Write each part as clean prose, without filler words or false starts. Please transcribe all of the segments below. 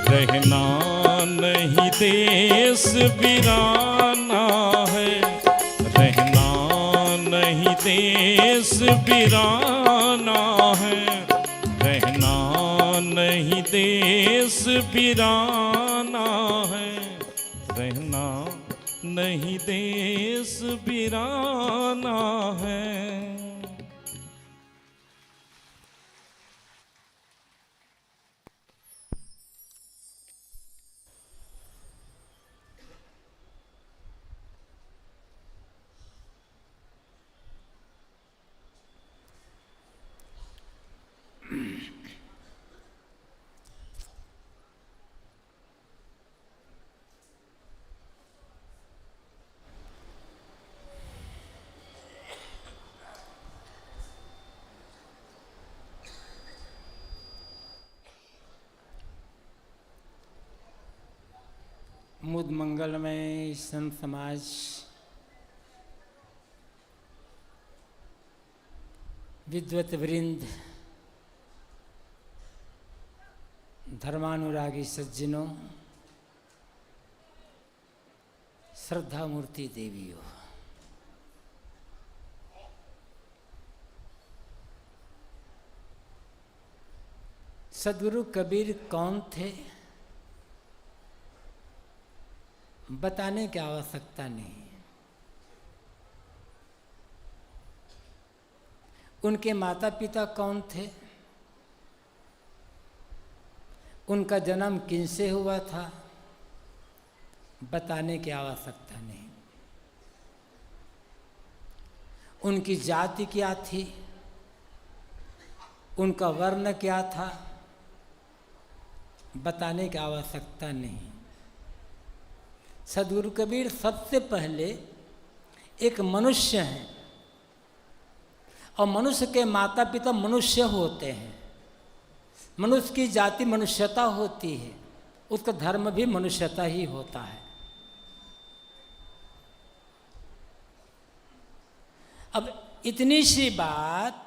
रहना नहीं देश वीराना है, रहना नहीं देश वीराना है, रहना नहीं देश वीराना है, रहना नहीं देश वीराना है। मुद मंगलमय संत समाज विद्वत वृंद, धर्मानुरागी सज्जनों, श्रद्धा मूर्ति देवियों, सद्गुरु कबीर कौन थे बताने की आवश्यकता नहीं। उनके माता पिता कौन थे, उनका जन्म किनसे हुआ था बताने की आवश्यकता नहीं। उनकी जाति क्या थी, उनका वर्ण क्या था बताने की आवश्यकता नहीं। सद्गुरु कबीर सबसे पहले एक मनुष्य हैं और मनुष्य के माता पिता मनुष्य होते हैं। मनुष्य की जाति मनुष्यता होती है, उसका धर्म भी मनुष्यता ही होता है। अब इतनी सी बात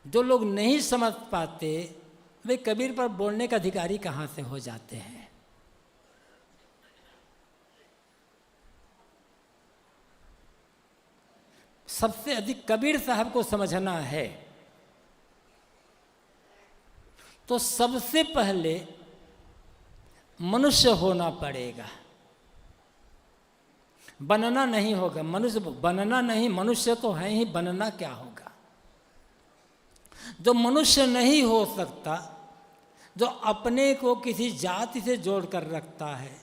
जो लोग नहीं समझ पाते वे कबीर पर बोलने का अधिकारी कहाँ से हो जाते हैं। सबसे अधिक कबीर साहब को समझना है तो सबसे पहले मनुष्य होना पड़ेगा, बनना नहीं होगा। मनुष्य बनना नहीं, मनुष्य तो है ही, बनना क्या होगा। जो मनुष्य नहीं हो सकता, जो अपने को किसी जाति से जोड़ कर रखता है,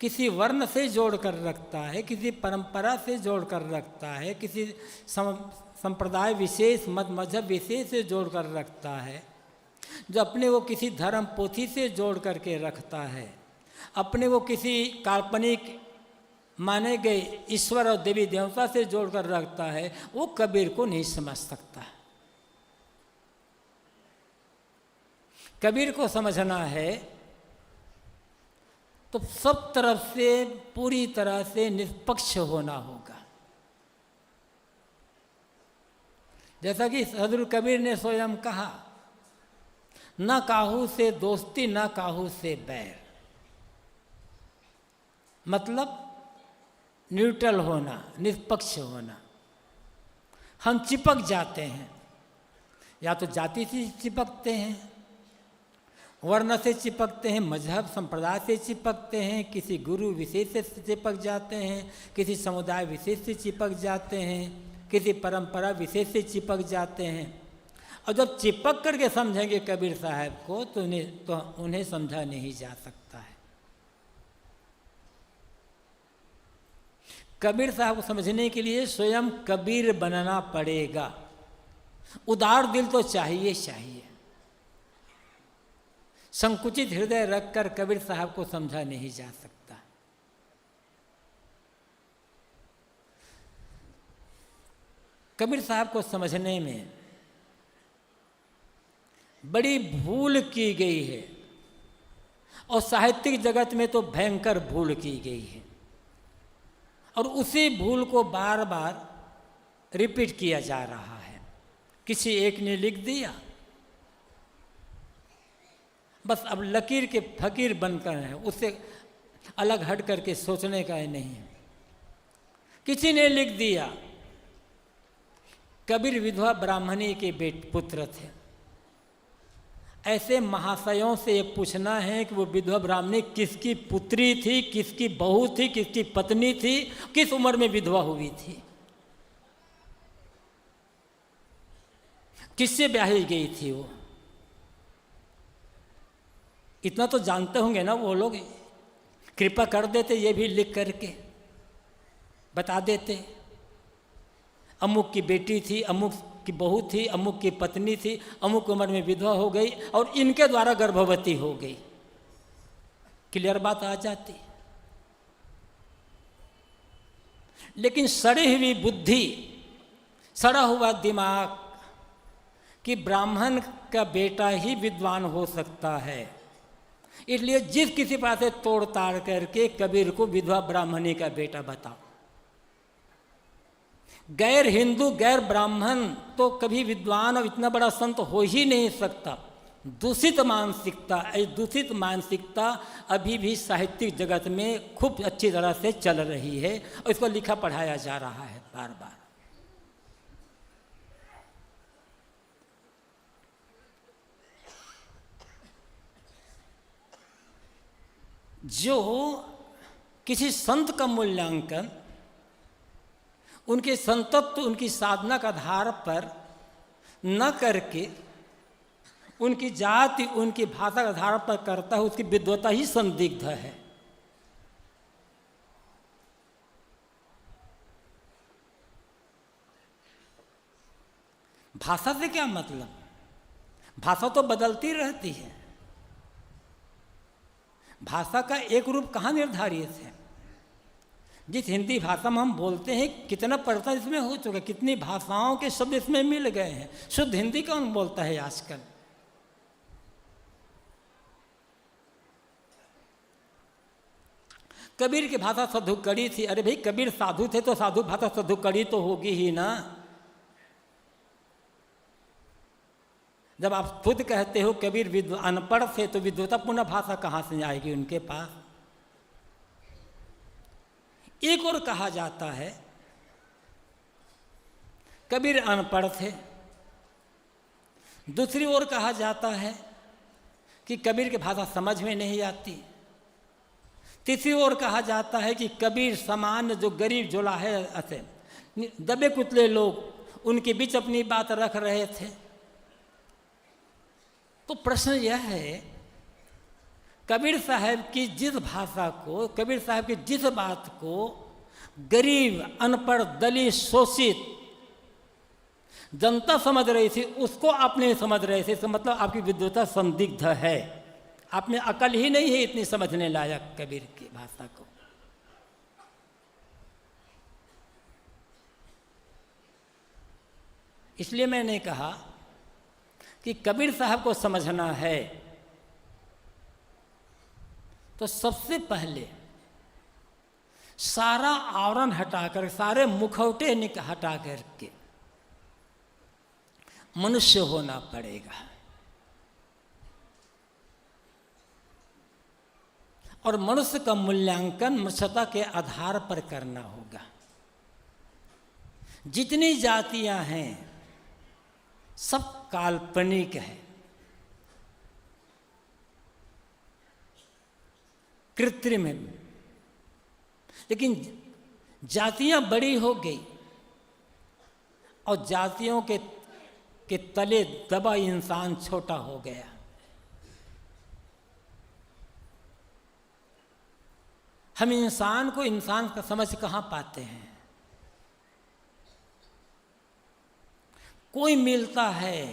किसी वर्ण से जोड़ कर रखता है, किसी परंपरा से जोड़ कर रखता है, किसी संप्रदाय विशेष मत मजहब विशेष से जोड़ कर रखता है, जो अपने वो किसी धर्म पोथी से जोड़ करके रखता है, अपने वो किसी काल्पनिक माने गए ईश्वर और देवी देवता से जोड़ कर रखता है, वो कबीर को नहीं समझ सकता। कबीर को समझना है तो सब तरफ से पूरी तरह से निष्पक्ष होना होगा। जैसा कि सद्गुरु कबीर ने स्वयं कहा, न काहू से दोस्ती न काहू से बैर, मतलब न्यूट्रल होना, निष्पक्ष होना। हम चिपक जाते हैं, या तो जाति से चिपकते हैं, वर्ण से चिपकते हैं, मजहब संप्रदाय से चिपकते हैं, किसी गुरु विशेष से चिपक जाते हैं, किसी समुदाय विशेष से चिपक जाते हैं, किसी परंपरा विशेष से चिपक जाते हैं। और जब चिपक करके समझेंगे कबीर साहब को तो उन्हें समझा नहीं जा सकता है। कबीर साहब को समझने के लिए स्वयं कबीर बनना पड़ेगा। उदार दिल तो चाहिए चाहिए। संकुचित हृदय रखकर कबीर साहब को समझा नहीं जा सकता। कबीर साहब को समझने में बड़ी भूल की गई है और साहित्यिक जगत में तो भयंकर भूल की गई है, और उसी भूल को बार बार रिपीट किया जा रहा है। किसी एक ने लिख दिया बस अब लकीर के फकीर बनकर हैं, उससे अलग हट करके सोचने का ही नहीं है। किसी ने लिख दिया कबीर विधवा ब्राह्मणी के पुत्र थे। ऐसे महाशयों से ये पूछना है कि वो विधवा ब्राह्मणी किसकी पुत्री थी, किसकी बहू थी, किसकी पत्नी थी, किस उम्र में विधवा हुई थी, किससे ब्याही गई थी वो। इतना तो जानते होंगे ना वो लोग, कृपा कर देते ये भी लिख करके बता देते। अमुक की बेटी थी, अमुक की बहू थी, अमुक की पत्नी थी, अमुक उम्र में विधवा हो गई और इनके द्वारा गर्भवती हो गई, क्लियर बात आ जाती। लेकिन सड़ी हुई बुद्धि, सड़ा हुआ दिमाग कि ब्राह्मण का बेटा ही विद्वान हो सकता है, इसलिए जिस किसी पास से तोड़ ताड़ करके कबीर को विधवा ब्राह्मणी का बेटा बताओ। गैर हिंदू गैर ब्राह्मण तो कभी विद्वान और इतना बड़ा संत हो ही नहीं सकता। दूषित मानसिकता अभी भी साहित्यिक जगत में खूब अच्छी तरह से चल रही है और इसको लिखा पढ़ाया जा रहा है बार बार। जो किसी संत का मूल्यांकन उनके संतत्व, उनकी साधना का आधार पर न करके उनकी जाति, उनकी भाषा के आधार पर करता है, उसकी विद्वता ही संदिग्ध है। भाषा से क्या मतलब? भाषा तो बदलती रहती है। भाषा का एक रूप कहाँ निर्धारित है? जिस हिंदी भाषा में हम बोलते हैं कितना परिवर्तन इसमें हो चुका है, कितनी भाषाओं के शब्द इसमें मिल गए हैं। शुद्ध हिंदी कौन बोलता है आजकल? कबीर की भाषा साधुकड़ी थी। अरे भाई, कबीर साधु थे तो साधु भाषा साधुकड़ी तो होगी ही ना। जब आप खुद कहते हो कबीर अनपढ़ थे तो विद्वतापूर्ण भाषा कहाँ से आएगी उनके पास? एक और कहा जाता है कबीर अनपढ़ थे, दूसरी ओर कहा जाता है कि कबीर की भाषा समझ में नहीं आती, तीसरी ओर कहा जाता है कि कबीर सामान्य जो गरीब जोला है ऐसे दबे कुचले लोग उनके बीच अपनी बात रख रहे थे। तो प्रश्न यह है, कबीर साहब की जिस भाषा को, कबीर साहब की जिस बात को गरीब, अनपढ़, दलित, शोषित जनता समझ रही थी, उसको आप नहीं समझ रहे थे, इसका मतलब आपकी विद्वता संदिग्ध है। आप में अकल ही नहीं है इतनी समझने लायक कबीर की भाषा को। इसलिए मैंने कहा कि कबीर साहब को समझना है तो सबसे पहले सारा आवरण हटाकर, सारे मुखौटे हटा करके मनुष्य होना पड़ेगा। और मनुष्य का मूल्यांकन मनुष्यता के आधार पर करना होगा। जितनी जातियां हैं सब काल्पनिक है, कृत्रिम है। लेकिन जातियां बड़ी हो गई और जातियों के तले दबा इंसान छोटा हो गया। हम इंसान को इंसान का समझ कहाँ पाते हैं? कोई मिलता है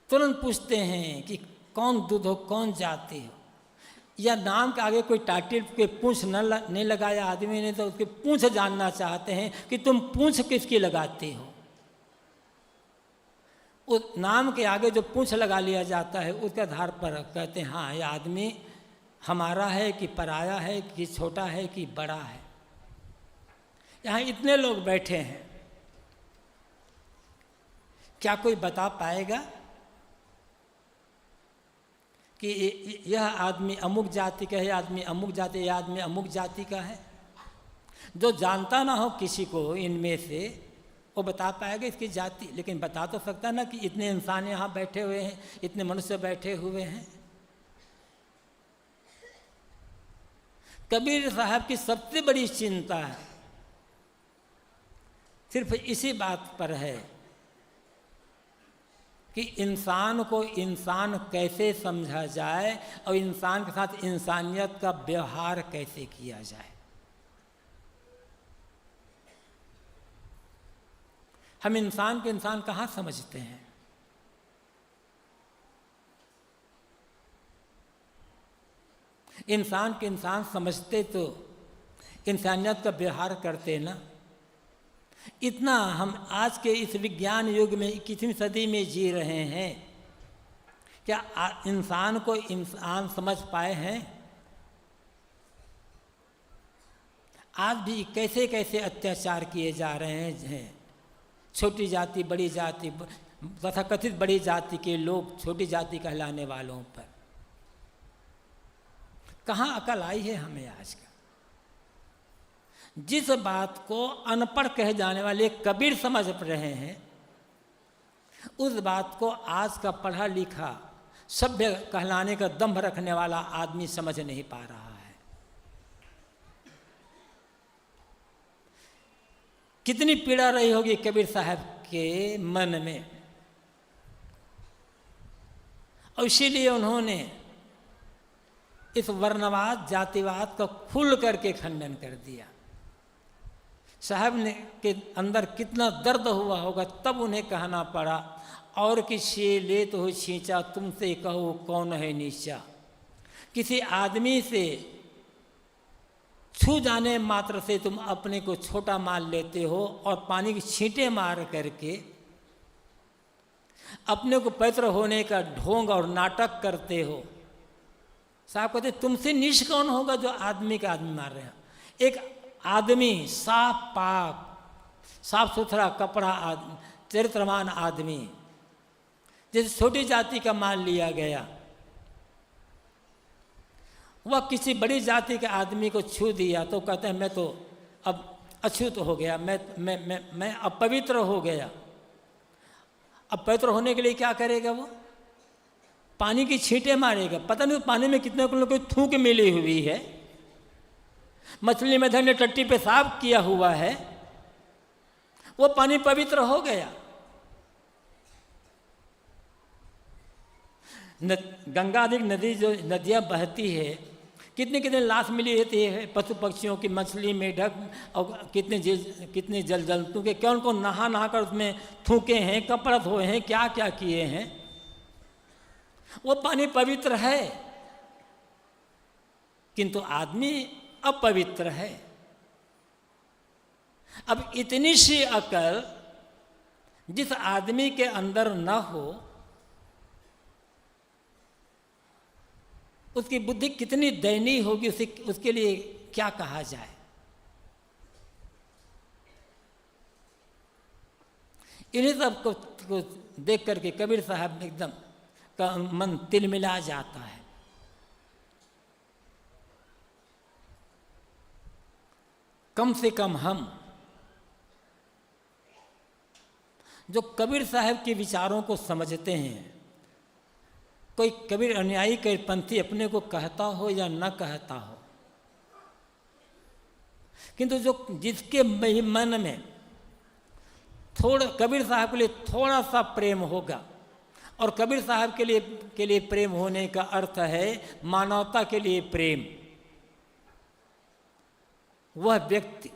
तुरंत पूछते हैं कि कौन दूध हो, कौन जाति हो, या नाम के आगे कोई टाइटल के पूंछ नहीं लगाया आदमी ने तो उसकी पूंछ जानना चाहते हैं कि तुम पूंछ किसकी लगाते हो। उस नाम के आगे जो पूंछ लगा लिया जाता है उसके आधार पर कहते हैं हाँ ये आदमी हमारा है कि पराया है, कि छोटा है कि बड़ा है। यहाँ इतने लोग बैठे हैं, क्या कोई बता पाएगा कि यह आदमी अमुक जाति का है, यह आदमी अमुक जाति, यह आदमी अमुक जाति का है। जो जानता ना हो किसी को इनमें से, वो बता पाएगा इसकी जाति, लेकिन बता तो सकता ना कि इतने इंसान यहाँ बैठे हुए हैं, इतने मनुष्य बैठे हुए हैं। कबीर साहब की सबसे बड़ी चिंता है सिर्फ इसी बात पर है कि इंसान को इंसान कैसे समझा जाए और इंसान के साथ इंसानियत का व्यवहार कैसे किया जाए। हम इंसान को इंसान कहाँ समझते हैं? इंसान के इंसान समझते तो इंसानियत का व्यवहार करते ना। इतना हम आज के इस विज्ञान युग में 21वीं सदी में जी रहे हैं, क्या इंसान को इंसान समझ पाए हैं? आज भी कैसे कैसे अत्याचार किए जा रहे हैं। छोटी जाति बड़ी जाति, तथाकथित बड़ी जाति के लोग छोटी जाति कहलाने वालों पर कहाँ अकल आई है हमें आज का? जिस बात को अनपढ़ कहे जाने वाले कबीर समझ रहे हैं, उस बात को आज का पढ़ा लिखा सभ्य कहलाने का दम्भ रखने वाला आदमी समझ नहीं पा रहा है। कितनी पीड़ा रही होगी कबीर साहब के मन में, और इसीलिए उन्होंने इस वर्णवाद जातिवाद का खुल करके खंडन कर दिया। साहब ने के अंदर कितना दर्द हुआ होगा, तब उन्हें कहना पड़ा, और किसी ले तो हो छींचा, तुमसे कहो कौन है नीचा। किसी आदमी से छू जाने मात्र से तुम अपने को छोटा मान लेते हो और पानी की छींटे मार करके अपने को पवित्र होने का ढोंग और नाटक करते हो। साहब कहते तुमसे नीच कौन होगा जो आदमी का आदमी मार रहे हैं। एक आदमी साफ पाक साफ सुथरा कपड़ा चरित्रवान आदमी जैसे छोटी जाति का मान लिया गया, वह किसी बड़ी जाति के आदमी को छू दिया तो कहते हैं मैं तो अब अछूत हो गया, मैं अपवित्र हो गया। अब पवित्र होने के लिए क्या करेगा? वो पानी की छींटे मारेगा। पता नहीं पानी में कितने लोगों को थूक मिली हुई है, मछली में धन ने टट्टी पे साफ किया हुआ है, वो पानी पवित्र हो गया। गंगा आदि नदी जो नदियाँ बहती है, कितने कितने लाश मिली रहती है पशु पक्षियों की, मछली मेढक और कितने जल जंतु के, क्या उनको नहा नहा कर उसमें थूके हैं, कपड़ा धोए हैं, क्या क्या किए हैं। वो पानी पवित्र है, किंतु आदमी अपवित्र है। अब इतनी सी अकल जिस आदमी के अंदर न हो, उसकी बुद्धि कितनी दयनीय होगी, उसके लिए क्या कहा जाए। इन्हीं सब को देख करके कबीर साहब एकदम का मन तिलमिला जाता है। कम से कम हम जो कबीर साहब के विचारों को समझते हैं, कोई कबीर अनुयायी कबीरपंथी अपने को कहता हो या न कहता हो, किंतु जो जिसके मन में थोड़ा कबीर साहब के लिए थोड़ा सा प्रेम होगा, और कबीर साहब के लिए प्रेम होने का अर्थ है मानवता के लिए प्रेम, वह व्यक्ति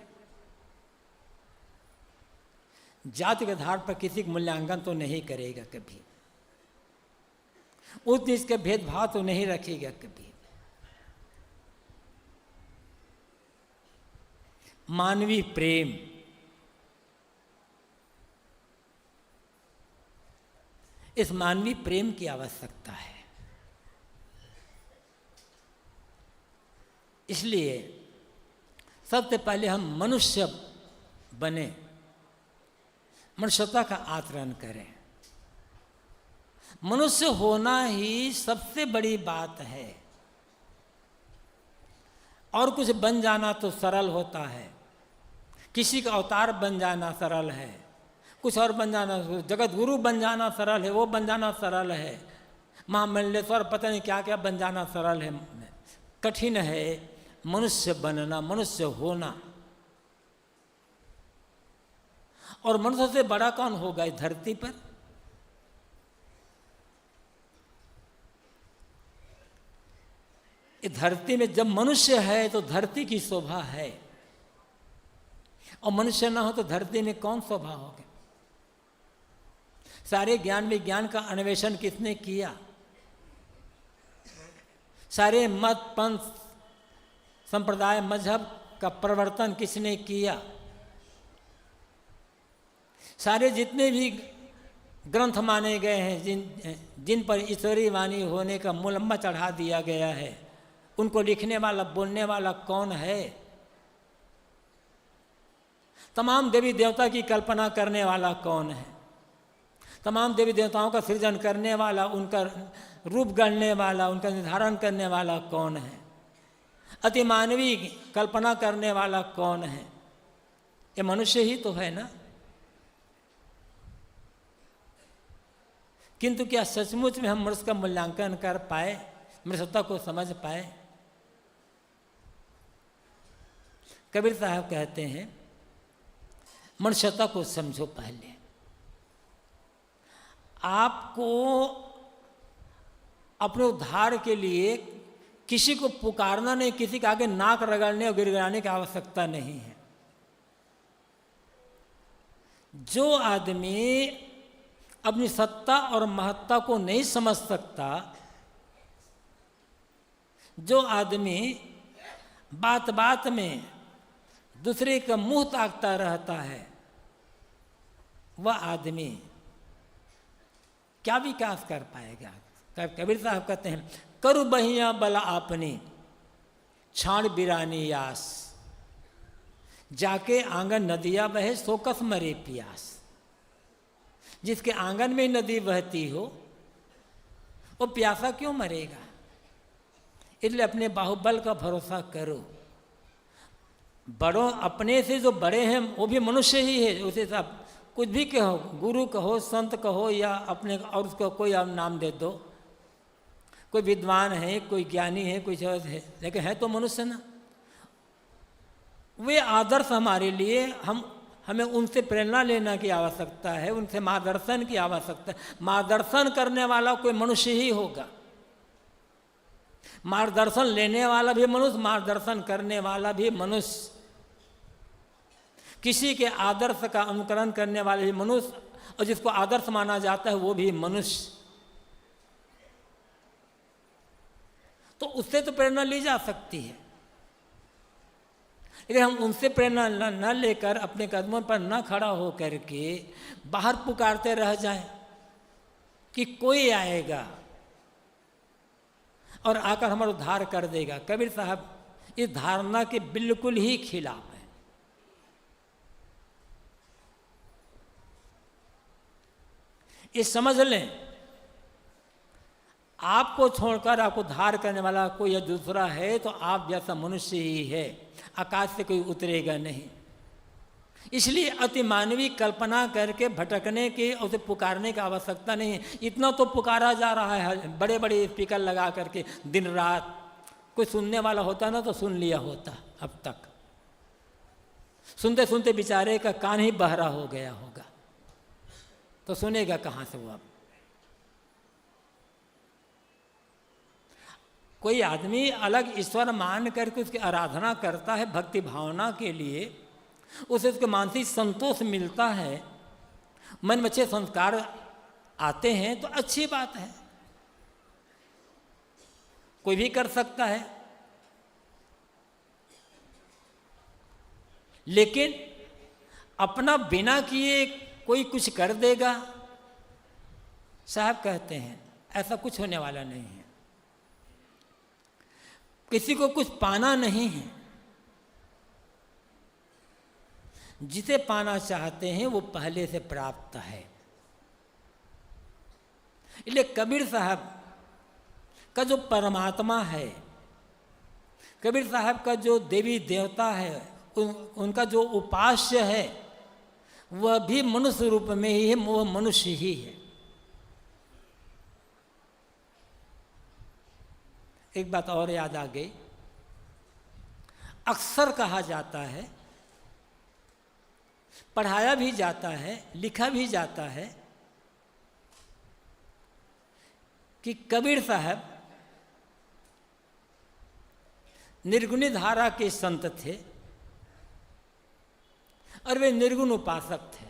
जाति के आधार पर किसी का मूल्यांकन तो नहीं करेगा कभी, उस नीच के भेदभाव तो नहीं रखेगा कभी। मानवीय प्रेम, इस मानवीय प्रेम की आवश्यकता है। इसलिए सबसे पहले हम मनुष्य बने, मनुष्यता का आचरण करें, मनुष्य होना ही सबसे बड़ी बात है। और कुछ बन जाना तो सरल होता है, किसी का अवतार बन जाना सरल है, कुछ और बन जाना, जगत गुरु बन जाना सरल है, वो बन जाना सरल है, महामंडलेश्वर पता नहीं क्या क्या बन जाना सरल है। कठिन है मनुष्य बनना, मनुष्य होना। और मनुष्य से बड़ा कौन होगा इस धरती पर? इस धरती में जब मनुष्य है तो धरती की शोभा है, और मनुष्य ना हो तो धरती में कौन शोभा होगा? सारे ज्ञान विज्ञान का अन्वेषण किसने किया? सारे मत पंथ संप्रदाय मजहब का प्रवर्तन किसने किया? सारे जितने भी ग्रंथ माने गए हैं, जिन पर ईश्वरीय वाणी होने का मुलम्मा चढ़ा दिया गया है, उनको लिखने वाला बोलने वाला कौन है? तमाम देवी देवता की कल्पना करने वाला कौन है? तमाम देवी देवताओं का सृजन करने वाला, उनका रूप गढ़ने वाला, उनका निर्धारण करने वाला कौन है? अतिमानवी कल्पना करने वाला कौन है? ये मनुष्य ही तो है ना। किंतु क्या सचमुच में हम मनुष्य का मूल्यांकन कर पाए, मनुष्यता को समझ पाए? कबीर साहब कहते हैं मनुष्यता को समझो। पहले आपको अपने उद्धार के लिए किसी को पुकारना नहीं, किसी के आगे नाक रगड़ने और गिड़गिड़ाने की आवश्यकता नहीं है। जो आदमी अपनी सत्ता और महत्ता को नहीं समझ सकता, जो आदमी बात बात में दूसरे का मुंह ताकता रहता है, वह आदमी क्या विकास कर पाएगा? कबीर साहब कहते हैं करु बहिया बला आपनी छाण बिरानी यास, जाके आंगन नदिया बहे सोकस मरे पियास। जिसके आंगन में नदी बहती हो वो प्यासा क्यों मरेगा? इसलिए अपने बाहुबल का भरोसा करो। बड़ों अपने से जो बड़े हैं वो भी मनुष्य ही है। उसे सब कुछ भी कहो, गुरु कहो, संत कहो, या अपने और उसको कोई आप नाम दे दो। कोई विद्वान है, कोई ज्ञानी है, कोई चीज है, लेकिन है तो मनुष्य ना। वे आदर्श हमारे लिए, हमें उनसे प्रेरणा लेने की आवश्यकता है, उनसे मार्गदर्शन की आवश्यकता है। मार्गदर्शन करने वाला कोई मनुष्य ही होगा। मार्गदर्शन लेने वाला भी मनुष्य, मार्गदर्शन करने वाला भी मनुष्य। किसी के आदर्श का अनुकरण करने वाले भी मनुष्य, और जिसको आदर्श माना जाता है वो भी मनुष्य। तो उससे तो प्रेरणा ली जा सकती है, लेकिन हम उनसे प्रेरणा न लेकर अपने कदमों पर न खड़ा हो करके बाहर पुकारते रह जाएं कि कोई आएगा और आकर हमारा उद्धार कर देगा। कबीर साहब इस धारणा के बिल्कुल ही खिलाफ है। ये समझ लें, आपको छोड़कर आपको उद्धार करने वाला कोई दूसरा है तो आप जैसा मनुष्य ही है, आकाश से कोई उतरेगा नहीं। इसलिए अति मानवीय कल्पना करके भटकने की और उसे पुकारने की आवश्यकता नहीं है। इतना तो पुकारा जा रहा है, बड़े बड़े स्पीकर लगा करके दिन रात। कोई सुनने वाला होता ना तो सुन लिया होता। अब तक सुनते सुनते बेचारे का कान ही बहरा हो गया होगा, तो सुनेगा कहाँ से वो? अब कोई आदमी अलग ईश्वर मान करके उसकी आराधना करता है भक्ति भावना के लिए, उसे उसके मानसिक संतोष मिलता है, मन में अच्छे संस्कार आते हैं तो अच्छी बात है, कोई भी कर सकता है। लेकिन अपना बिना किए कोई कुछ कर देगा, साहब कहते हैं ऐसा कुछ होने वाला नहीं है। किसी को कुछ पाना नहीं है, जिसे पाना चाहते हैं वो पहले से प्राप्त है। इसलिए कबीर साहब का जो परमात्मा है, कबीर साहब का जो देवी देवता है, उनका जो उपास्य है, वह भी मनुष्य रूप में ही है, वह मनुष्य ही है। एक बात और याद आ गई, अक्सर कहा जाता है, पढ़ाया भी जाता है, लिखा भी जाता है कि कबीर साहब निर्गुणी धारा के संत थे और वे निर्गुण उपासक थे।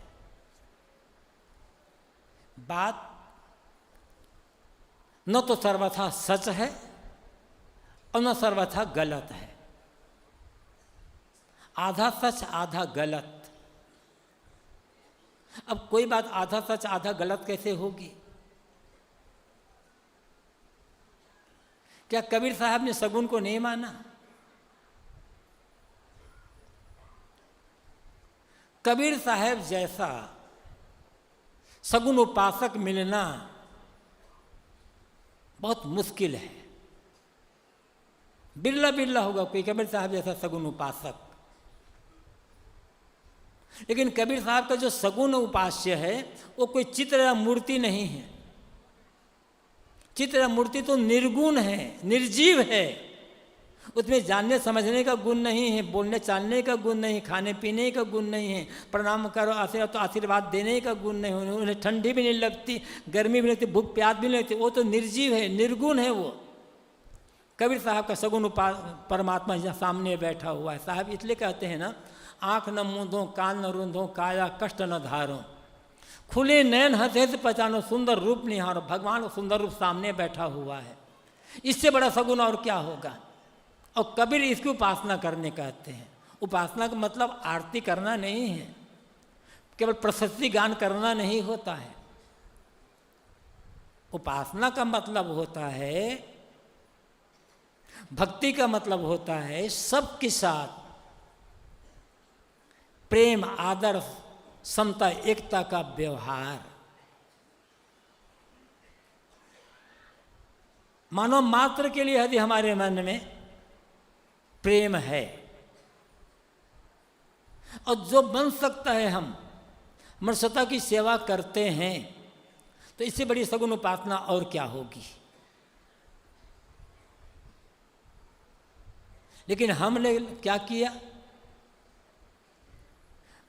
बात न तो सर्वथा सच है और न सर्वथा गलत है, आधा सच आधा गलत। अब कोई बात आधा सच आधा गलत कैसे होगी? क्या कबीर साहब ने सगुन को नहीं माना? कबीर साहब जैसा सगुन उपासक मिलना बहुत मुश्किल है। बिरला बिरला होगा कोई कबीर साहब जैसा सगुन उपासक। लेकिन कबीर साहब का जो सगुन उपास्य है वो कोई चित्र या मूर्ति नहीं है। चित्र या मूर्ति तो निर्गुण है, निर्जीव है। उसमें जानने समझने का गुण नहीं है, बोलने चालने का गुण नहीं, खाने पीने का गुण नहीं है, प्रणाम करो आशीर्वाद तो आशीर्वाद देने का गुण नहीं, उन्हें ठंडी भी नहीं लगती, गर्मी भी नहीं लगती, भूख प्यास भी नहीं लगती। वो तो निर्जीव है, निर्गुण है वो। कबीर साहब का सगुन परमात्मा यहाँ सामने बैठा हुआ है। साहब इसलिए कहते हैं ना, आँख न मूंदो, कान न रूंधो, काया कष्ट न धारो, खुले नयन हंसे से पहचानो, सुंदर रूप निहारो। भगवान सुंदर रूप सामने बैठा हुआ है, इससे बड़ा सगुन और क्या होगा? और कबीर इसकी उपासना करने कहते हैं। उपासना का मतलब आरती करना नहीं है, केवल प्रशस्ति गान करना नहीं होता है। उपासना का मतलब होता है, भक्ति का मतलब होता है सबके साथ प्रेम, आदर, समता, एकता का व्यवहार। मानव मात्र के लिए यदि हमारे मन में प्रेम है और जो बन सकता है हम मनुष्यता की सेवा करते हैं, तो इससे बड़ी सगुन उपासना और क्या होगी? लेकिन हमने क्या किया?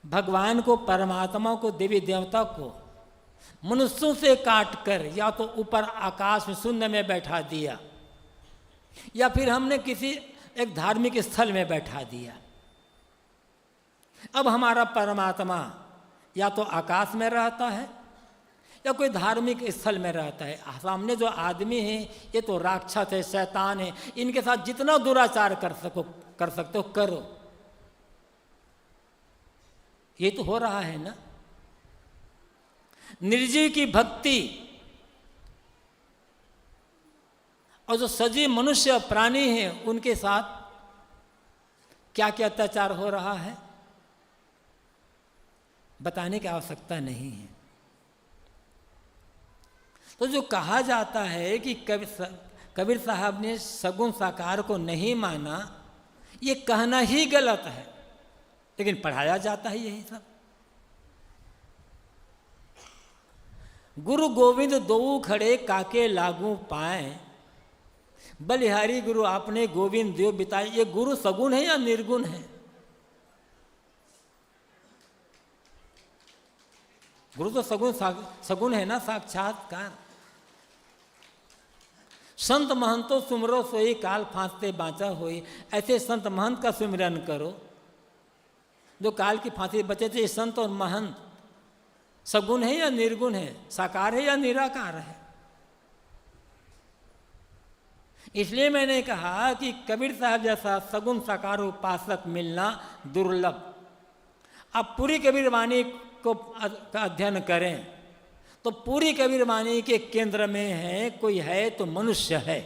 भगवान को, परमात्मा को, देवी देवता को मनुष्यों से काट कर या तो ऊपर आकाश में शून्य में बैठा दिया, या फिर हमने किसी एक धार्मिक स्थल में बैठा दिया। अब हमारा परमात्मा या तो आकाश में रहता है या कोई धार्मिक स्थल में रहता है। सामने जो आदमी है ये तो राक्षस है, शैतान है, इनके साथ जितना दुराचार कर सकते हो करो। ये तो हो रहा है ना। निर्जीव की भक्ति और जो सजीव मनुष्य प्राणी है उनके साथ क्या क्या अत्याचार हो रहा है, बताने की आवश्यकता नहीं है। तो जो कहा जाता है कि कबीर साहब ने सगुन साकार को नहीं माना, ये कहना ही गलत है, लेकिन पढ़ाया जाता है यही सब। गुरु गोविंद दो खड़े काके लागू पाए, बलिहारी गुरु आपने गोविंद देव बिताए। ये गुरु सगुन है या निर्गुण है? गुरु तो सगुन है ना, साक्षात्कार। संत महंतो सुमरो सोई, काल फांसते बाँचा होई। ऐसे संत महंत का सुमिरन करो जो काल की फांसी बचे थे। संत और महंत सगुन है या निर्गुण है, साकार है या निराकार है? इसलिए मैंने कहा कि कबीर साहब जैसा सगुन साकार उपासक मिलना दुर्लभ। आप पूरी कबीर वाणी को का अध्ययन करें तो पूरी कबीर वाणी के केंद्र में है, कोई है तो मनुष्य है।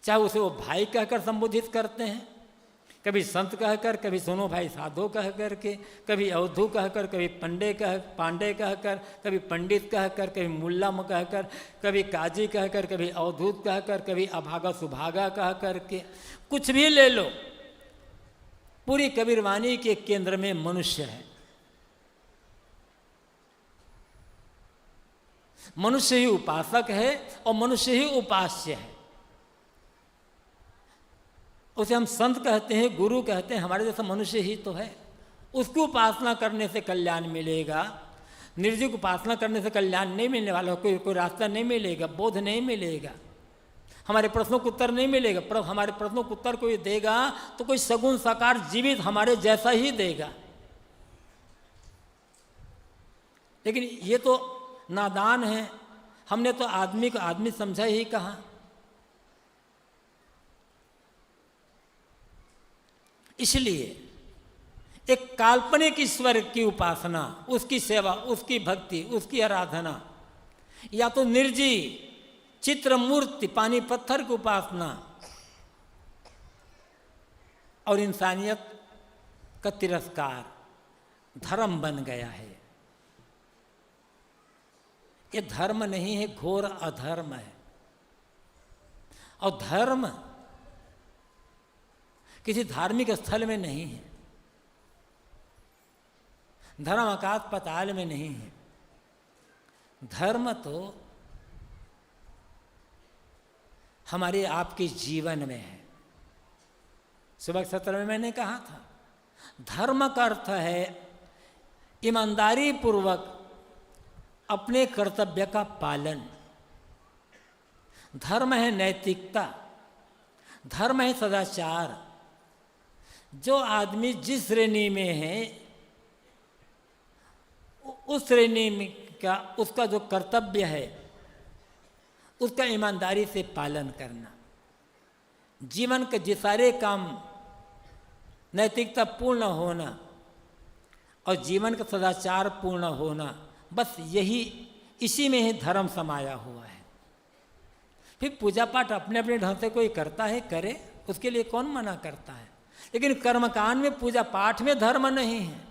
चाहे उसे वो भाई कहकर संबोधित करते हैं, कभी संत कहकर, कभी सोनो भाई साधो कह कर के, कभी अवधू कहकर, कभी पांडे कहकर, कभी पंडित कहकर, कभी मुल्ला कहकर, कभी काजी कहकर, कभी अवधूत कहकर, कभी अभागा सुभागा कह कर के, कुछ भी ले लो, पूरी कबीरवाणी के केंद्र में मनुष्य है। मनुष्य ही उपासक है और मनुष्य ही उपास्य है। उसे हम संत कहते हैं, गुरु कहते हैं, हमारे जैसा मनुष्य ही तो है। उसकी उपासना करने से कल्याण मिलेगा। निर्जीव की उपासना करने से कल्याण नहीं मिलने वाला, कोई रास्ता नहीं मिलेगा, बोध नहीं मिलेगा, हमारे प्रश्नों को उत्तर नहीं मिलेगा। पर हमारे प्रश्नों को उत्तर कोई देगा तो कोई सगुण साकार जीवित हमारे जैसा ही देगा। लेकिन ये तो नादान है, हमने तो आदमी को आदमी समझा ही कहाँ। इसलिए एक काल्पनिक ईश्वर की उपासना, उसकी सेवा, उसकी भक्ति, उसकी आराधना, या तो निर्जीव चित्र मूर्ति पानी पत्थर की उपासना और इंसानियत का तिरस्कार धर्म बन गया है। ये धर्म नहीं है, घोर अधर्म है। और धर्म किसी धार्मिक स्थल में नहीं है, धर्म आकाश पाताल में नहीं है। धर्म तो हमारे आपके जीवन में है। सुबह के सत्र में मैंने कहा था, धर्म का अर्थ है ईमानदारी पूर्वक अपने कर्तव्य का पालन। धर्म है नैतिकता, धर्म है सदाचार। जो आदमी जिस श्रेणी में है उस श्रेणी में का उसका जो कर्तव्य है उसका ईमानदारी से पालन करना। जीवन के जिस सारे काम नैतिकता पूर्ण होना और जीवन का सदाचार पूर्ण होना, बस यही, इसी में ही धर्म समाया हुआ है। फिर पूजा पाठ अपने अपने ढंग से कोई करता है, करे, उसके लिए कौन मना करता है। लेकिन कर्मकांड में, पूजा पाठ में धर्म नहीं है।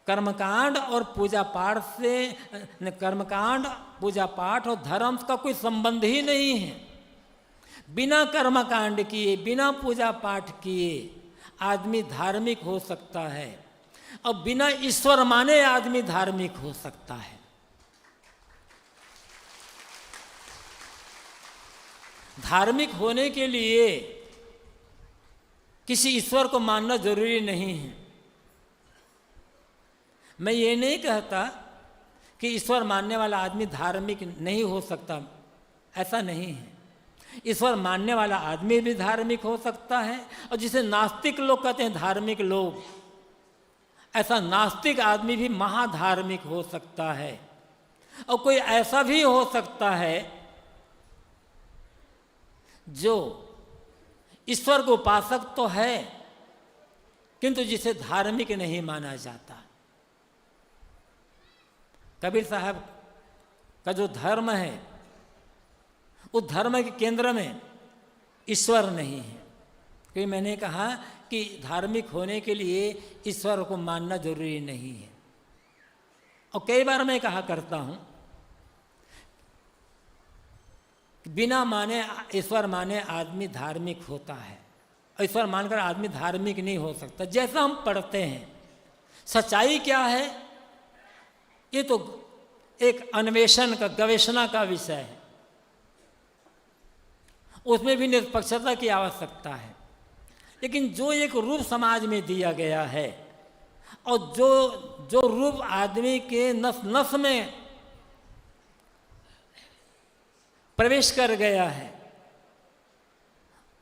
कर्मकांड और पूजा पाठ से, कर्मकांड, पूजा पाठ और धर्म का कोई संबंध ही नहीं है। बिना कर्मकांड किए, बिना पूजा पाठ किए आदमी धार्मिक हो सकता है और बिना ईश्वर माने आदमी धार्मिक हो सकता है। धार्मिक होने के लिए किसी ईश्वर को मानना जरूरी नहीं है। मैं ये नहीं कहता कि ईश्वर मानने वाला आदमी धार्मिक नहीं हो सकता, ऐसा नहीं है। ईश्वर मानने वाला आदमी भी धार्मिक हो सकता है, और जिसे नास्तिक लोग कहते हैं धार्मिक लोग, ऐसा नास्तिक आदमी भी महाधार्मिक हो सकता है। और कोई ऐसा भी हो सकता है जो ईश्वर को उपासक तो है किंतु जिसे धार्मिक नहीं माना जाता। कबीर साहब का जो धर्म है उस धर्म के केंद्र में ईश्वर नहीं है। क्योंकि मैंने कहा कि धार्मिक होने के लिए ईश्वर को मानना जरूरी नहीं है। और कई बार मैं कहा करता हूँ, बिना माने, ईश्वर माने आदमी धार्मिक होता है, और ईश्वर मानकर आदमी धार्मिक नहीं हो सकता। जैसा हम पढ़ते हैं, सच्चाई क्या है ये तो एक अन्वेषण का, गवेषणा का विषय है। उसमें भी निष्पक्षता की आवश्यकता है। लेकिन जो एक रूप समाज में दिया गया है और जो रूप आदमी के नस नस में प्रवेश कर गया है,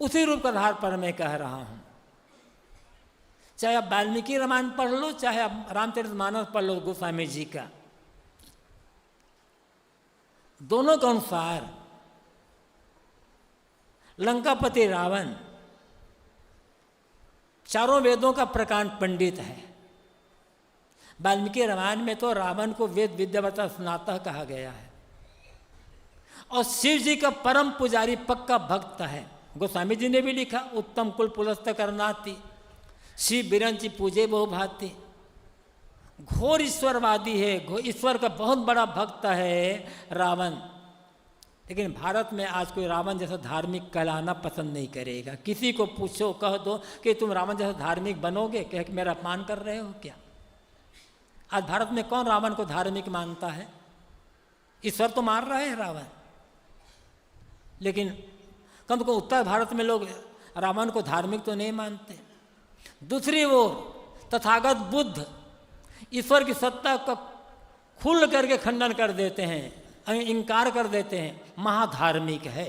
उसी रूप के आधार पर मैं कह रहा हूं। चाहे आप वाल्मीकि रामायण पढ़ लो, चाहे आप रामचरितमानस पढ़ लो गोस्वामी जी का, दोनों के अनुसार लंकापति रावण चारों वेदों का प्रकांड पंडित है। वाल्मीकि रामायण में तो रावण को वेद विद्यावता स्नातक कहा गया है, और शिव जी का परम पुजारी, पक्का भक्त है। गोस्वामी जी ने भी लिखा, उत्तम कुल पुलस्त करनाती, शिव बिरंची पूजे बहु भांति। घोर ईश्वरवादी है, ईश्वर का बहुत बड़ा भक्त है रावण। लेकिन भारत में आज कोई रावण जैसा धार्मिक कहलाना पसंद नहीं करेगा। किसी को पूछो, कह दो कि तुम रावण जैसा धार्मिक बनोगे, कह के मेरा अपमान कर रहे हो क्या? आज भारत में कौन रावण को धार्मिक मानता है? ईश्वर तो मार रहा है रावण, लेकिन कम से कम उत्तर भारत में लोग रावण को धार्मिक तो नहीं मानते। दूसरी ओर तथागत बुद्ध ईश्वर की सत्ता का खुल करके खंडन कर देते हैं, इनकार कर देते हैं, महाधार्मिक है।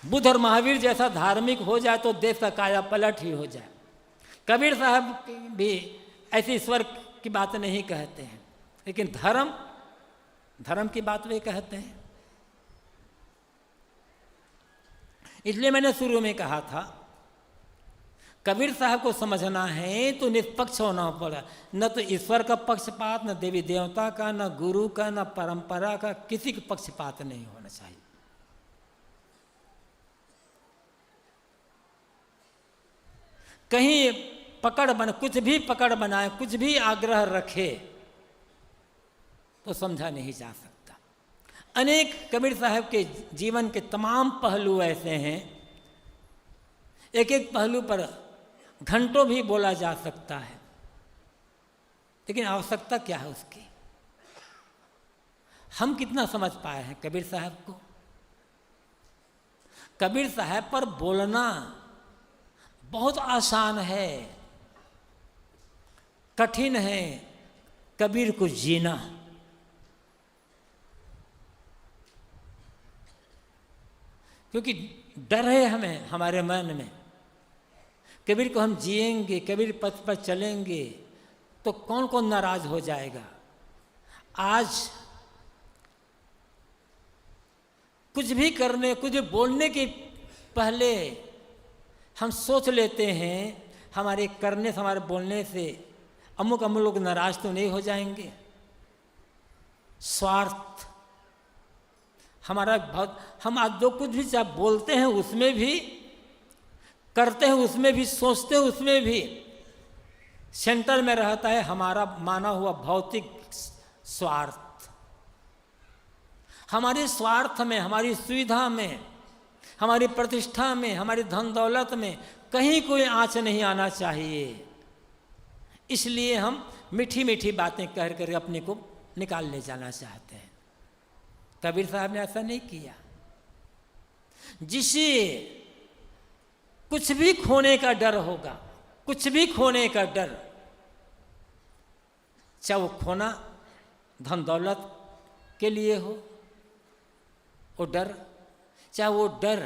बुद्ध और महावीर जैसा धार्मिक हो जाए तो देश का काया पलट ही हो जाए। कबीर साहब भी ऐसे ईश्वर की बात नहीं कहते हैं, लेकिन धर्म की बात वे कहते हैं। इसलिए मैंने शुरू में कहा था, कबीर साहब को समझना है तो निष्पक्ष होना पड़ा। न तो ईश्वर का पक्षपात, न देवी देवता का, न गुरु का, न परंपरा का, किसी का पक्षपात नहीं होना चाहिए। कहीं कुछ भी पकड़ बनाए, कुछ भी आग्रह रखे तो समझा नहीं जा सकता। अनेक कबीर साहब के जीवन के तमाम पहलू ऐसे हैं, एक एक पहलू पर घंटों भी बोला जा सकता है, लेकिन आवश्यकता क्या है उसकी? हम कितना समझ पाए हैं कबीर साहब को? कबीर साहब पर बोलना बहुत आसान है, कठिन है कबीर को जीना। क्योंकि डर है हमें, हमारे मन में, कबीर को हम जिएंगे, कबीर पथ पर चलेंगे तो कौन कौन नाराज हो जाएगा। आज कुछ भी करने, कुछ भी बोलने के पहले हम सोच लेते हैं हमारे करने से, हमारे बोलने से अमुक लोग नाराज तो नहीं हो जाएंगे। स्वार्थ हमारा बहुत, हम आज जो कुछ भी चाहे बोलते हैं उसमें भी, करते हैं उसमें भी, सोचते हैं उसमें भी, सेंटर में रहता है हमारा माना हुआ भौतिक स्वार्थ। हमारे स्वार्थ में, हमारी सुविधा में, हमारी प्रतिष्ठा में, हमारी धन दौलत में कहीं कोई आँच नहीं आना चाहिए। इसलिए हम मीठी मीठी बातें कह कर अपने को निकाल ले जाना चाहते हैं। कबीर साहब ने ऐसा नहीं किया। जिसे कुछ भी खोने का डर होगा, कुछ भी खोने का डर, चाहे वो खोना धन दौलत के लिए हो वो डर, चाहे वो डर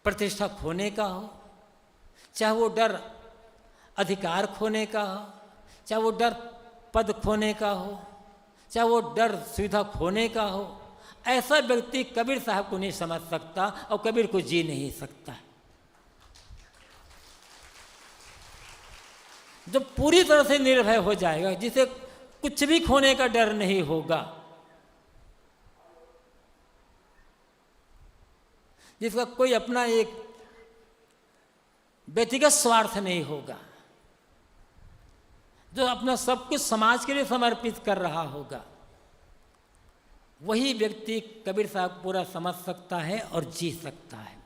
प्रतिष्ठा खोने का हो, चाहे वो डर अधिकार खोने का हो, चाहे वो डर पद खोने का हो, चाहे वो डर सुविधा खोने का हो, ऐसा व्यक्ति कबीर साहब को नहीं समझ सकता और कबीर को जी नहीं सकता। जो पूरी तरह से निर्भय हो जाएगा, जिसे कुछ भी खोने का डर नहीं होगा, जिसका कोई अपना एक व्यक्तिगत स्वार्थ नहीं होगा, जो अपना सब कुछ समाज के लिए समर्पित कर रहा होगा, वही व्यक्ति कबीर साहब पूरा समझ सकता है और जी सकता है।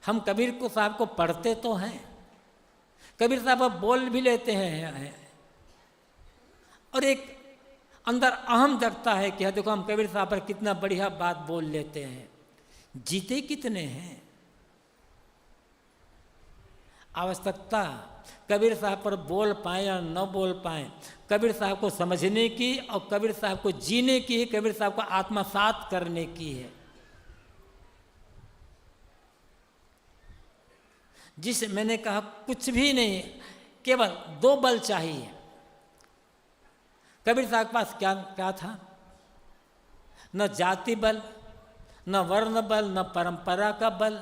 हम कबीर को साहब को पढ़ते तो हैं, कबीर साहब अब बोल भी लेते हैं, और एक अंदर अहम जगता है कि देखो हम कबीर साहब पर कितना बढ़िया बात बोल लेते हैं, जीते कितने हैं। आवश्यकता कबीर साहब पर बोल पाए या न बोल पाए, कबीर साहब को समझने की और कबीर साहब को जीने की है, कबीर साहब को आत्मसात करने की है। जिस मैंने कहा कुछ भी नहीं, केवल दो बल चाहिए। कबीर साहब के पास क्या क्या था? न जाति बल, न वर्ण बल, न परंपरा का बल,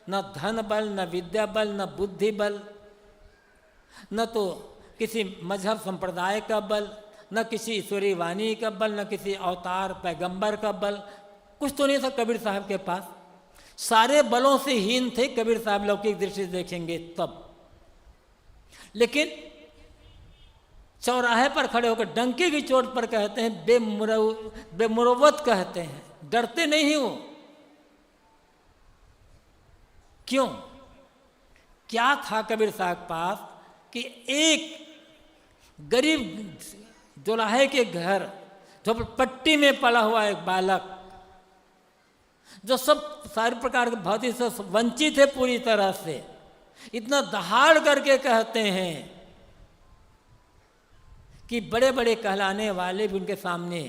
न धन बल, न विद्या बल, न बुद्धि बल, न तो किसी मजहब संप्रदाय का बल, न किसी ईश्वरीय वाणी का बल, न किसी अवतार पैगंबर का बल, कुछ तो नहीं था कबीर साहब के पास, सारे बलों से हीन थे कबीर साहब लौकिक दृष्टि से देखेंगे तब। लेकिन चौराहे पर खड़े होकर डंके की चोट पर कहते हैं बेमुरवत कहते हैं, डरते नहीं हो। क्यों? क्या था कबीर साहब पास कि एक गरीब दुल्हे के घर झोपड़पट्टी में पड़ा हुआ एक बालक जो सब सारे प्रकार के भौतिक से वंचित है पूरी तरह से, इतना दहाड़ करके कहते हैं कि बड़े बड़े कहलाने वाले भी उनके सामने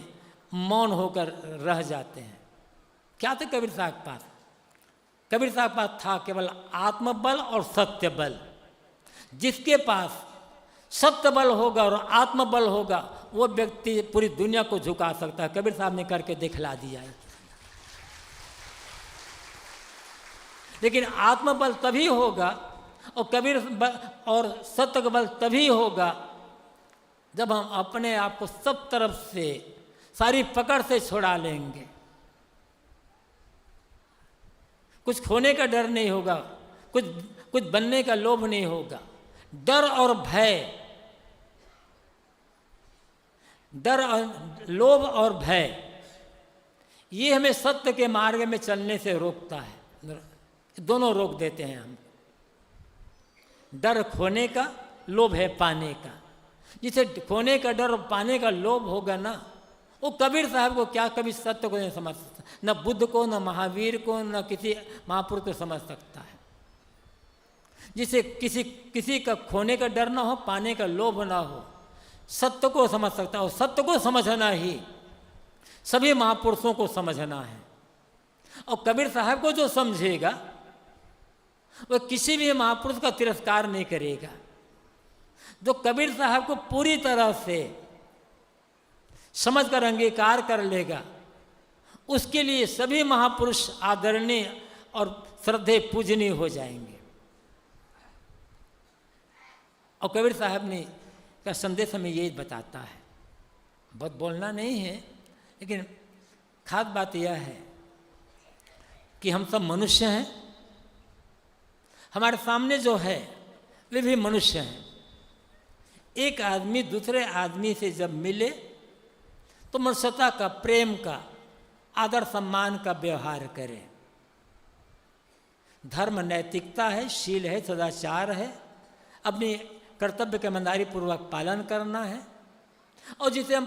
मौन होकर रह जाते हैं। क्या थे कबीर साहब के पास? कबीर साहब के पास था केवल आत्मबल और सत्य बल। जिसके पास सत्य बल होगा और आत्मबल होगा वो व्यक्ति पूरी दुनिया को झुका सकता है। कबीर साहब ने करके दिखला दिया है। लेकिन आत्मबल तभी होगा और कबीर और सत्य बल तभी होगा जब हम अपने आप को सब तरफ से सारी पकड़ से छुड़ा लेंगे। कुछ खोने का डर नहीं होगा, कुछ बनने का लोभ नहीं होगा। डर और भय, डर और लोभ और भय, ये हमें सत्य के मार्ग में चलने से रोकता है। दोनों रोक देते हैं हम। डर खोने का, लोभ है पाने का। जिसे खोने का डर और पाने का लोभ होगा ना, वो कबीर साहब को क्या कभी सत्य को नहीं समझ सकता, न बुद्ध को, न महावीर को, न किसी महापुरुष को समझ सकता है। जिसे किसी का खोने का डर ना हो, पाने का लोभ ना हो, सत्य को समझ सकता है। और सत्य को समझना ही सभी महापुरुषों को समझना है। और कबीर साहब को जो समझेगा वह किसी भी महापुरुष का तिरस्कार नहीं करेगा। जो कबीर साहब को पूरी तरह से समझकर अंगीकार कर लेगा, उसके लिए सभी महापुरुष आदरणीय और श्रद्धेय पूजनीय हो जाएंगे। और कबीर साहब ने का संदेश हमें यही बताता है। बहुत बोलना नहीं है, लेकिन खास बात यह है कि हम सब मनुष्य हैं। हमारे सामने जो है वे भी मनुष्य हैं। एक आदमी दूसरे आदमी से जब मिले तो मनुष्यता का, प्रेम का, आदर सम्मान का व्यवहार करे। धर्म नैतिकता है, शील है, सदाचार है, अपनी कर्तव्य के ईमानदारी पूर्वक पालन करना है। और जिसे हम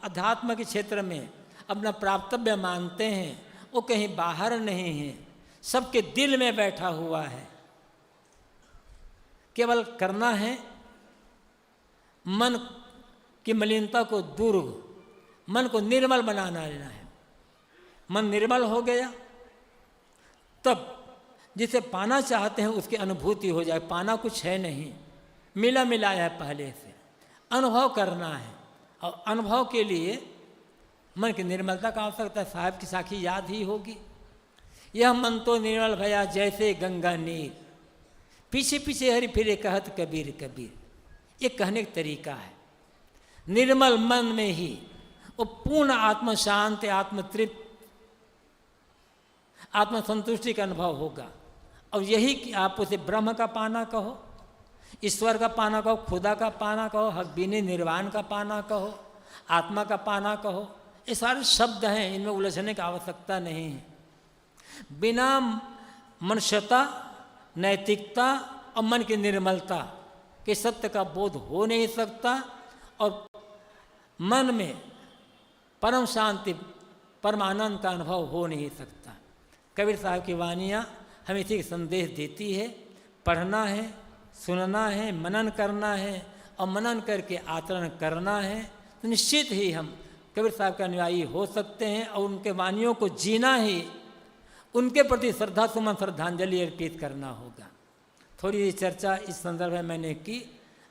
अध्यात्म के क्षेत्र में अपना प्राप्तव्य मानते हैं वो कहीं बाहर नहीं है, सबके दिल में बैठा हुआ है। केवल करना है मन की मलिनता को दूर, मन को निर्मल बनाना लेना है। मन निर्मल हो गया तब जिसे पाना चाहते हैं उसकी अनुभूति हो जाए। पाना कुछ है नहीं, मिला मिलाया है पहले से। अनुभव करना है और अनुभव के लिए मन की निर्मलता का आवश्यकता है। साहब की साखी याद ही होगी, यह मन तो निर्मल भया जैसे गंगा नीर, पीछे पीछे हरि फिरे कहत कबीर कबीर। ये कहने का तरीका है। निर्मल मन में ही वो पूर्ण आत्म शांति, आत्म तृप्त, आत्म संतुष्टि का अनुभव होगा। और यही कि आप उसे ब्रह्म का पाना कहो, ईश्वर का पाना कहो, खुदा का पाना कहो, हकबीनी निर्वाण का पाना कहो, आत्मा का पाना कहो, ये सारे शब्द हैं, इनमें उलझने की आवश्यकता नहीं है। बिना मनुष्यता, नैतिकता और मन की निर्मलता के सत्य का बोध हो नहीं सकता और मन में परम शांति, परम आनंद का अनुभव हो नहीं सकता। कबीर साहब की वाणियाँ हमें इसी का संदेश देती है। पढ़ना है, सुनना है, मनन करना है और मनन करके आचरण करना है तो निश्चित ही हम कबीर साहब के अनुयायी हो सकते हैं। और उनके वाणियों को जीना ही उनके प्रति श्रद्धा सुमन, श्रद्धांजलि अर्पित करना होगा। थोड़ी चर्चा इस संदर्भ में मैंने की।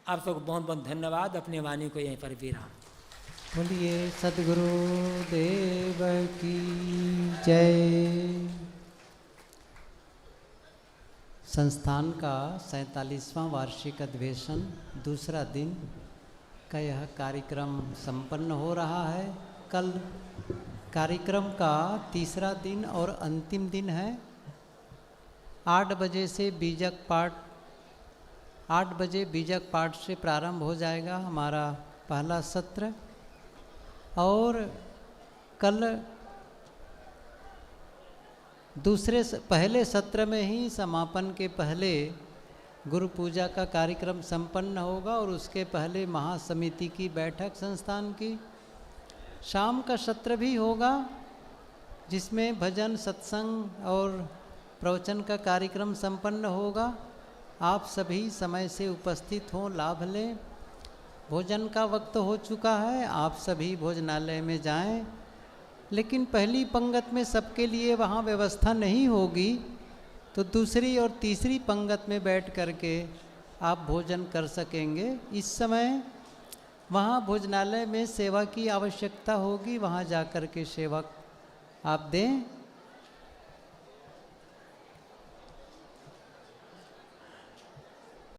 आप सबको बहुत बहुत धन्यवाद। अपनी वाणी को यहीं पर विराम। बोलिए सद्गुरु देव की जय। संस्थान का 47वां वार्षिक अधिवेशन दूसरा दिन का यह कार्यक्रम संपन्न हो रहा है। कल कार्यक्रम का तीसरा दिन और अंतिम दिन है। 8 बजे से बीजक पाठ 8 बजे बीजक पाठ से प्रारंभ हो जाएगा हमारा पहला सत्र, और कल पहले सत्र में ही समापन के पहले गुरु पूजा का कार्यक्रम संपन्न होगा और उसके पहले महासमिति की बैठक संस्थान की। शाम का सत्र भी होगा जिसमें भजन सत्संग और प्रवचन का कार्यक्रम संपन्न होगा। आप सभी समय से उपस्थित हों, लाभ लें। भोजन का वक्त हो चुका है, आप सभी भोजनालय में जाएं, लेकिन पहली पंगत में सबके लिए वहाँ व्यवस्था नहीं होगी, तो दूसरी और तीसरी पंगत में बैठ करके आप भोजन कर सकेंगे। इस समय वहाँ भोजनालय में सेवा की आवश्यकता होगी, वहाँ जा कर के सेवा आप दें।